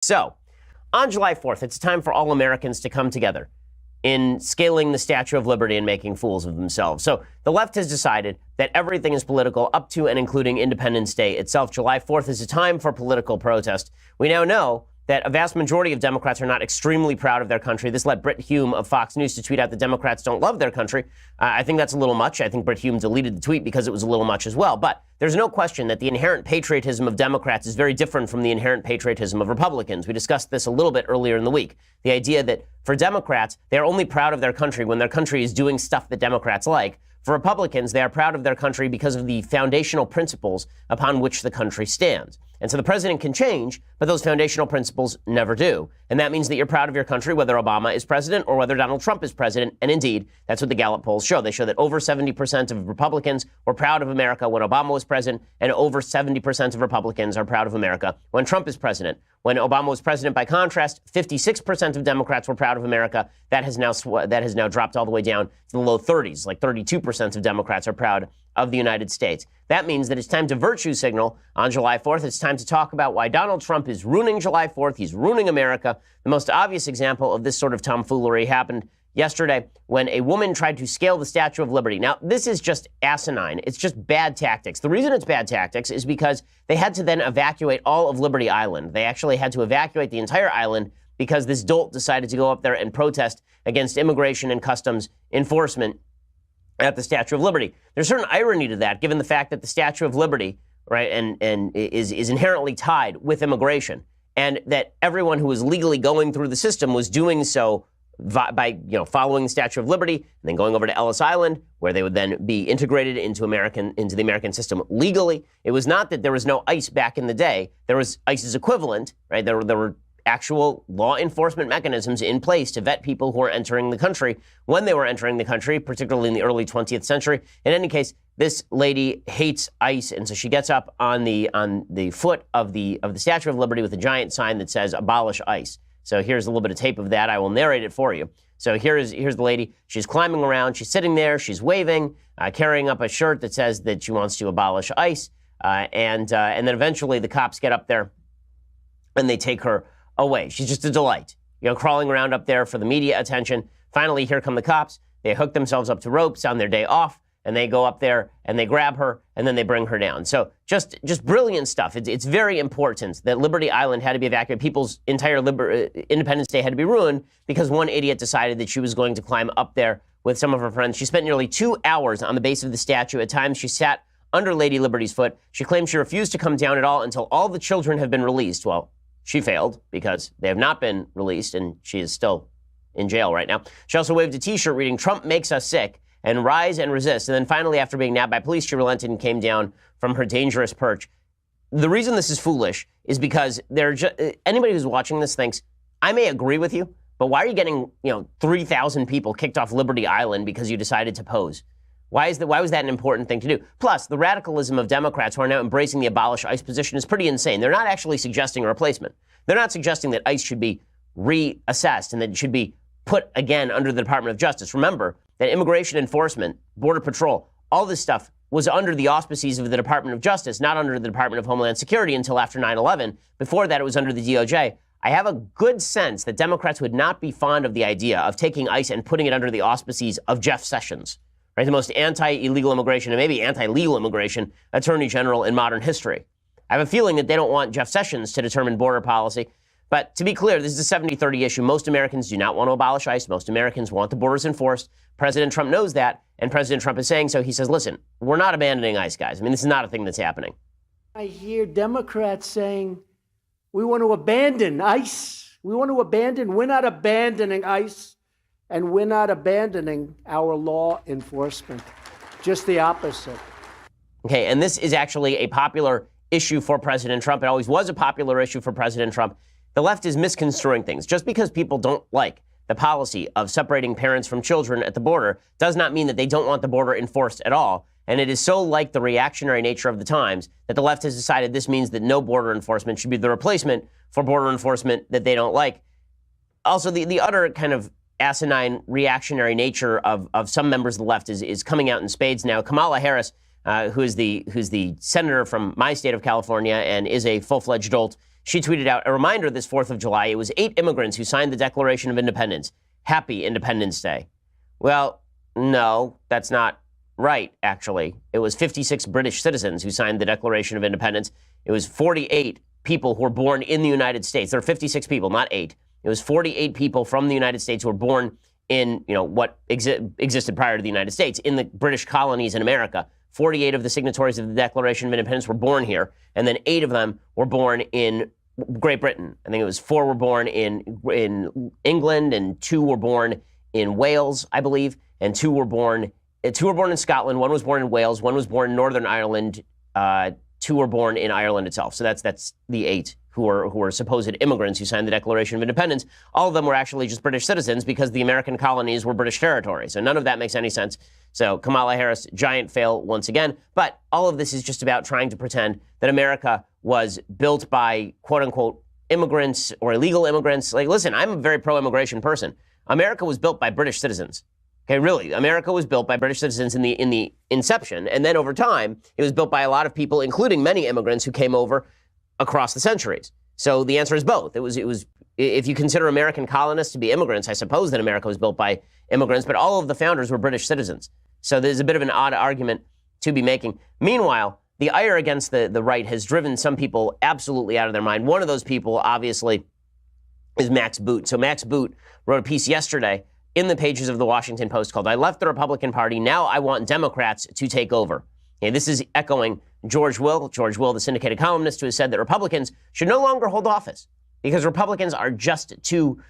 So, on July 4th, it's time for all Americans to come together in scaling the Statue of Liberty and making fools of themselves. So the left has decided that everything is political up to and including Independence Day itself. July 4th is a time for political protest. We now know that a vast majority of Democrats are not extremely proud of their country. This led Brit Hume of Fox News to tweet out that Democrats don't love their country. I think that's a little much. I think Brit Hume deleted the tweet because it was a little much as well. But there's no question that the inherent patriotism of Democrats is very different from the inherent patriotism of Republicans. We discussed this a little bit earlier in the week. The idea that for Democrats, they're only proud of their country when their country is doing stuff that Democrats like. For Republicans, they are proud of their country because of the foundational principles upon which the country stands. And so the president can change, but those foundational principles never do. And that means that you're proud of your country, whether Obama is president or whether Donald Trump is president. And indeed, that's what the Gallup polls show. They show that over 70% of Republicans were proud of America when Obama was president, and over 70% of Republicans are proud of America when Trump is president. When Obama was president, by contrast, 56% of Democrats were proud of America. That has now dropped all the way down to the low 30s. Like 32% of Democrats are proud of the United States. That means that it's time to virtue signal on July 4th. It's time to talk about why Donald Trump is ruining July 4th. He's ruining America. The most obvious example of this sort of tomfoolery happened yesterday when a woman tried to scale the Statue of Liberty. Now, this is just asinine. It's just bad tactics. The reason it's bad tactics is because they had to then evacuate all of Liberty Island. They actually had to evacuate the entire island because this dolt decided to go up there and protest against immigration and customs enforcement at the Statue of Liberty. There's certain irony to that, given the fact that the Statue of Liberty, right, and is inherently tied with immigration, and that everyone who was legally going through the system was doing so by following the Statue of Liberty and then going over to Ellis Island, where they would then be integrated into the American system legally. It was not that there was no ICE back in the day. There was ICE's equivalent, right? There were actual law enforcement mechanisms in place to vet people who were entering the country when they were entering the country, particularly in the early 20th century. In any case, this lady hates ICE, and so she gets up on the foot of the Statue of Liberty with a giant sign that says "Abolish ICE." So here's a little bit of tape of that. I will narrate it for you. So here's the lady. She's climbing around. She's sitting there. She's waving, carrying up a shirt that says that she wants to abolish ICE. And then eventually the cops get up there and they take her away. She's just a delight, crawling around up there for the media attention. Finally, here come the cops. They hook themselves up to ropes on their day off, and they go up there and they grab her, and then they bring her down. So just brilliant stuff. It's very important that Liberty Island had to be evacuated. People's entire Independence Day had to be ruined because one idiot decided that she was going to climb up there with some of her friends. She spent nearly 2 hours on the base of the statue. At times, she sat under Lady Liberty's foot. She claimed she refused to come down at all until all the children have been released. Well, she failed because they have not been released, and she is still in jail right now. She also waved a T-shirt reading, "Trump makes us sick," and "Rise and resist." And then finally, after being nabbed by police, she relented and came down from her dangerous perch. The reason this is foolish is because anybody who's watching this thinks, I may agree with you, but why are you getting 3,000 people kicked off Liberty Island because you decided to pose? Why was that an important thing to do? Plus, the radicalism of Democrats who are now embracing the abolish ICE position is pretty insane. They're not actually suggesting a replacement. They're not suggesting that ICE should be reassessed and that it should be put again under the Department of Justice. Remember that immigration enforcement, Border Patrol, all this stuff was under the auspices of the Department of Justice, not under the Department of Homeland Security until after 9/11. Before that, it was under the DOJ. I have a good sense that Democrats would not be fond of the idea of taking ICE and putting it under the auspices of Jeff Sessions, right? The most anti-illegal immigration and maybe anti-legal immigration attorney general in modern history. I have a feeling that they don't want Jeff Sessions to determine border policy. But to be clear, this is a 70-30 issue. Most Americans do not want to abolish ICE. Most Americans want the borders enforced. President Trump knows that, and President Trump is saying so. He says, listen, we're not abandoning ICE, guys. I mean, this is not a thing that's happening. I hear Democrats saying, we want to abandon ICE. We're not abandoning ICE, and we're not abandoning our law enforcement. Just the opposite. Okay, and this is actually a popular issue for President Trump. It always was a popular issue for President Trump. The left is misconstruing things. Just because people don't like the policy of separating parents from children at the border does not mean that they don't want the border enforced at all. And it is so like the reactionary nature of the times that the left has decided this means that no border enforcement should be the replacement for border enforcement that they don't like. Also, the utter kind of asinine reactionary nature of some members of the left is coming out in spades now. Kamala Harris, who's the senator from my state of California and is a full-fledged dolt, She tweeted out a reminder this 4th of July. It was 8 immigrants who signed the Declaration of Independence. Happy Independence Day. Well, no, that's not right, actually. It was 56 British citizens who signed the Declaration of Independence. It was 48 people who were born in the United States. There are 56 people, not 8. It was 48 people from the United States who were born in, what existed prior to the United States, in the British colonies in America. 48 of the signatories of the Declaration of Independence were born here, and then 8 of them were born in Great Britain. I think it was 4 were born in England, and 2 were born in Wales, I believe, and 2 were born in Scotland. 1 was born in Wales. 1 was born in Northern Ireland. 2 were born in Ireland itself. So that's the 8 who are supposed immigrants who signed the Declaration of Independence. All of them were actually just British citizens because the American colonies were British territory. So none of that makes any sense. So Kamala Harris, giant fail once again. But all of this is just about trying to pretend that America was built by, quote unquote, immigrants or illegal immigrants. Like, listen, I'm a very pro-immigration person. America was built by British citizens. Okay, really, America was built by British citizens in the inception, and then over time, it was built by a lot of people, including many immigrants who came over across the centuries. So the answer is both. It was. If you consider American colonists to be immigrants, I suppose that America was built by immigrants, but all of the founders were British citizens. So there's a bit of an odd argument to be making. Meanwhile, the ire against the right has driven some people absolutely out of their mind. One of those people, obviously, is Max Boot. So Max Boot wrote a piece yesterday in the pages of the Washington Post called "I Left the Republican Party, Now I Want Democrats to Take Over." Okay, this is echoing George Will, the syndicated columnist, who has said that Republicans should no longer hold office because Republicans are just too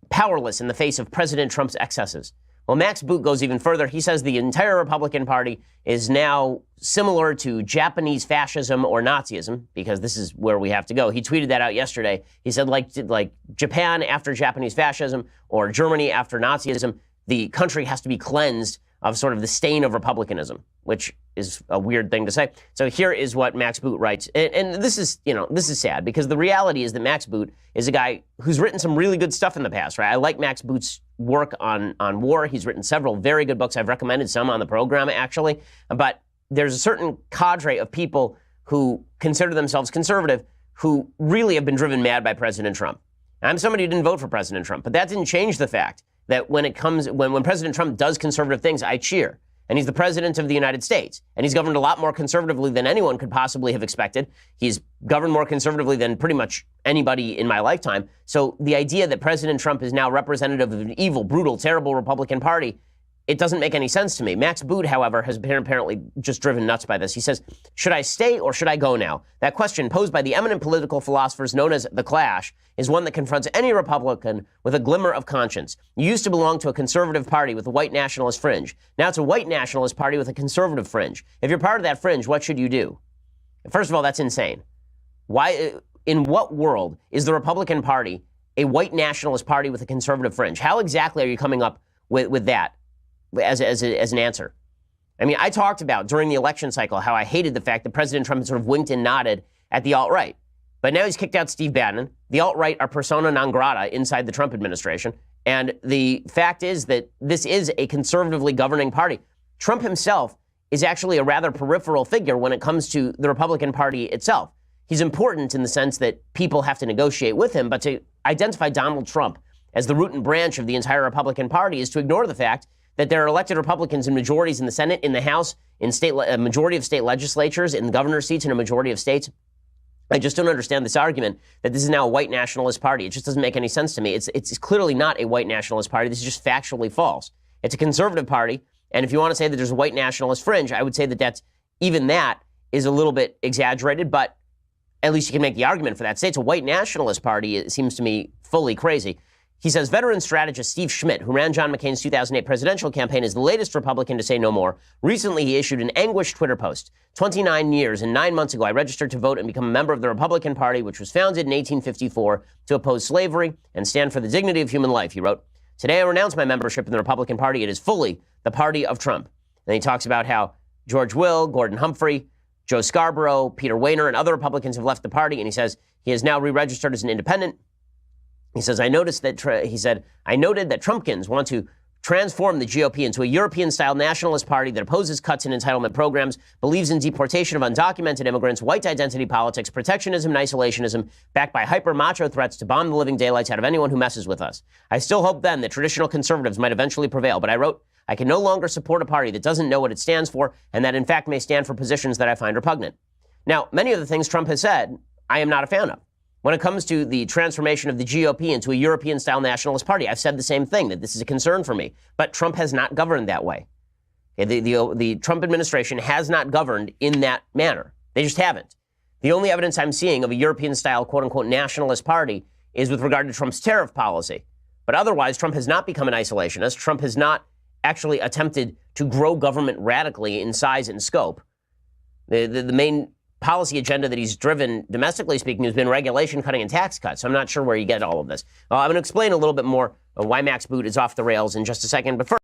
powerless in the face of President Trump's excesses. Well, Max Boot goes even further. He says the entire Republican Party is now similar to Japanese fascism or Nazism, because this is where we have to go. He tweeted that out yesterday. He said, like Japan after Japanese fascism or Germany after Nazism, the country has to be cleansed of sort of the stain of republicanism, which is a weird thing to say. So here is what Max Boot writes. And this is sad, because the reality is that Max Boot is a guy who's written some really good stuff in the past, right? I like Max Boot's work on war. He's written several very good books. I've recommended some on the program, actually. But there's a certain cadre of people who consider themselves conservative who really have been driven mad by President Trump. I'm somebody who didn't vote for President Trump, but that didn't change the fact that when President Trump does conservative things, I cheer. And he's the president of the United States. And he's governed a lot more conservatively than anyone could possibly have expected. He's governed more conservatively than pretty much anybody in my lifetime. So the idea that President Trump is now representative of an evil, brutal, terrible Republican Party, it doesn't make any sense to me. Max Boot, however, has been apparently just driven nuts by this. He says, should I stay or should I go now? That question, posed by the eminent political philosophers known as The Clash, is one that confronts any Republican with a glimmer of conscience. You used to belong to a conservative party with a white nationalist fringe. Now it's a white nationalist party with a conservative fringe. If you're part of that fringe, what should you do? First of all, that's insane. Why? In what world is the Republican Party a white nationalist party with a conservative fringe? How exactly are you coming up with that as an answer? I mean, I talked about during the election cycle how I hated the fact that President Trump had sort of winked and nodded at the alt-right. But now he's kicked out Steve Bannon. The alt-right are persona non grata inside the Trump administration. And the fact is that this is a conservatively governing party. Trump himself is actually a rather peripheral figure when it comes to the Republican Party itself. He's important in the sense that people have to negotiate with him, but to identify Donald Trump as the root and branch of the entire Republican Party is to ignore the fact that there are elected Republicans in majorities in the Senate, in the House, in a majority of state legislatures, in governor's seats in a majority of states. I just don't understand this argument that this is now a white nationalist party. It just doesn't make any sense to me. It's clearly not a white nationalist party. This is just factually false. It's a conservative party, and if you want to say that there's a white nationalist fringe, I would say that even that is a little bit exaggerated, but at least you can make the argument for that. Say it's a white nationalist party, it seems to me fully crazy. He says veteran strategist Steve Schmidt, who ran John McCain's 2008 presidential campaign, is the latest Republican to say no more. Recently, he issued an anguished Twitter post. 29 years and 9 months ago, I registered to vote and become a member of the Republican Party, which was founded in 1854 to oppose slavery and stand for the dignity of human life, he wrote. Today, I renounce my membership in the Republican Party. It is fully the party of Trump. And he talks about how George Will, Gordon Humphrey, Joe Scarborough, Peter Wehner, and other Republicans have left the party. And he says he is now re-registered as an independent. He says, I noted that Trumpkins want to transform the GOP into a European-style nationalist party that opposes cuts in entitlement programs, believes in deportation of undocumented immigrants, white identity politics, protectionism and isolationism, backed by hyper-macho threats to bomb the living daylights out of anyone who messes with us. I still hope then that traditional conservatives might eventually prevail, but I wrote, I can no longer support a party that doesn't know what it stands for and that in fact may stand for positions that I find repugnant. Now, many of the things Trump has said, I am not a fan of. When it comes to the transformation of the GOP into a European-style nationalist party, I've said the same thing, that this is a concern for me. But Trump has not governed that way. Okay, the Trump administration has not governed in that manner. They just haven't. The only evidence I'm seeing of a European-style, quote-unquote, nationalist party is with regard to Trump's tariff policy. But otherwise, Trump has not become an isolationist. Trump has not actually attempted to grow government radically in size and scope. The main policy agenda that he's driven, domestically speaking, has been regulation, cutting, and tax cuts. So I'm not sure where you get all of this. I'm going to explain a little bit more why Max Boot is off the rails in just a second. But first,